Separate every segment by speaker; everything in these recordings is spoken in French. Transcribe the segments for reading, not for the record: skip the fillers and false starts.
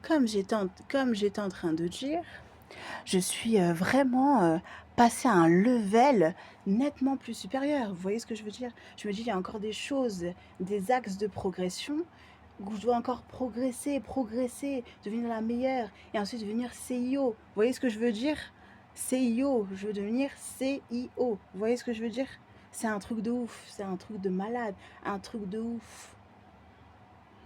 Speaker 1: Comme j'étais en train de dire, je suis, vraiment, passée à un level nettement plus supérieur. Vous voyez ce que je veux dire? Je me dis: «Il y a encore des choses, des axes de progression où je dois encore progresser, progresser, devenir la meilleure et ensuite devenir CIO». Vous voyez ce que je veux dire? CIO, je veux devenir CIO. Vous voyez ce que je veux dire? C'est un truc de ouf, c'est un truc de malade, un truc de ouf.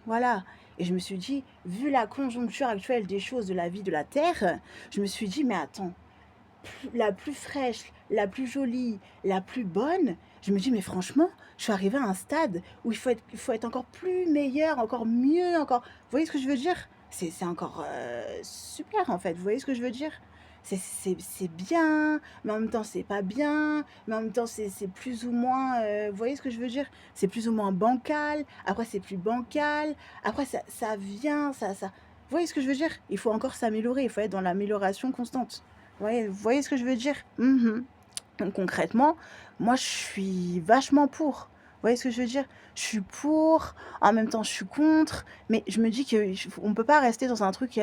Speaker 1: Voilà. Et je me suis dit, vu la conjoncture actuelle des choses de la vie de la Terre, je me suis dit: «Mais attends, la plus fraîche, la plus jolie, la plus bonne», je me dis: «Mais franchement, je suis arrivée à un stade où il faut être encore plus meilleur, encore mieux, encore». Vous voyez ce que je veux dire? C'est encore, super en fait, vous voyez ce que je veux dire? C'est bien, mais en même temps c'est pas bien, mais en même temps c'est plus ou moins, vous voyez ce que je veux dire? C'est plus ou moins bancal, après c'est plus bancal, après ça vient, ça vous voyez ce que je veux dire? Il faut encore s'améliorer, il faut être dans l'amélioration constante. Vous voyez ce que je veux dire? Mmh. Donc concrètement, moi je suis vachement pour. Vous voyez ce que je veux dire? Je suis pour, en même temps je suis contre, mais je me dis qu'on ne peut pas rester dans un truc,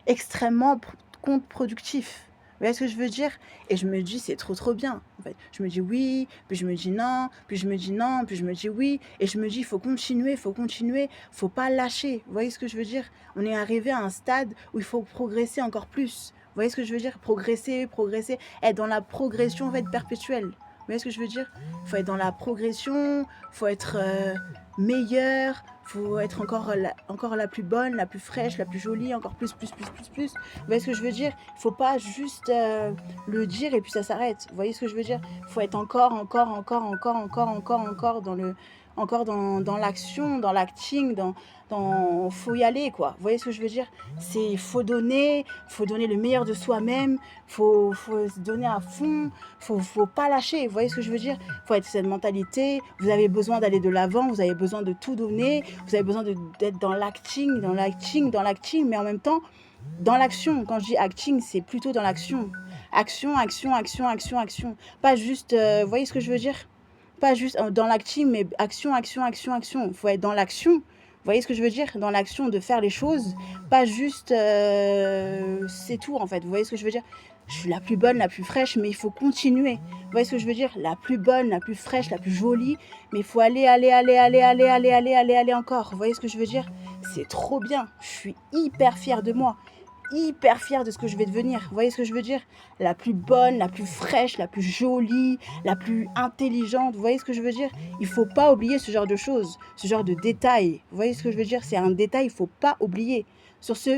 Speaker 1: extrêmement contre-productif. Vous voyez ce que je veux dire? Et je me dis: «C'est trop, trop bien», en fait. Je me dis: «Oui», puis je me dis: «Non», puis je me dis: «Non», puis je me dis: «Oui» et je me dis: il faut continuer, faut pas lâcher». Vous voyez ce que je veux dire? On est arrivé à un stade où il faut progresser encore plus. Vous voyez ce que je veux dire? Progresser, progresser, être dans la progression en fait perpétuelle. Vous voyez ce que je veux dire? Faut être dans la progression, faut être meilleur, faut être encore la plus bonne, la plus fraîche, la plus jolie, encore plus, plus, plus, plus, plus. Vous voyez ce que je veux dire? Faut pas juste le dire et puis ça s'arrête. Vous voyez ce que je veux dire? Faut être encore, encore, encore, encore, encore, encore, encore dans l'action, dans l'acting, faut y aller quoi. Vous voyez ce que je veux dire? Faut donner le meilleur de soi-même, faut se donner à fond, faut pas lâcher. Vous voyez ce que je veux dire? Faut être cette mentalité. Vous avez besoin d'aller de l'avant, vous avez besoin de tout donner, vous avez besoin d'être dans l'acting, dans l'acting, dans l'acting, mais en même temps dans l'action. Quand je dis acting, c'est plutôt dans l'action. Action, action, action, action, action. Pas juste, vous voyez ce que je veux dire? Pas juste dans l'acting, mais action, action, action, action. Il faut être dans l'action. Vous voyez ce que je veux dire? Dans l'action de faire les choses, pas juste c'est tout en fait. Vous voyez ce que je veux dire? Je suis la plus bonne, la plus fraîche, mais il faut continuer. Vous voyez ce que je veux dire? La plus bonne, la plus fraîche, la plus jolie, mais il faut aller, aller, aller, aller, aller, aller, aller, aller, aller encore. Vous voyez ce que je veux dire? C'est trop bien. Je suis hyper fière de moi, hyper fière de ce que je vais devenir. Vous voyez ce que je veux dire? La plus bonne, la plus fraîche, la plus jolie, la plus intelligente. Vous voyez ce que je veux dire? Il faut pas oublier ce genre de choses, ce genre de détails. Vous voyez ce que je veux dire? C'est un détail, il faut pas oublier. Sur ce,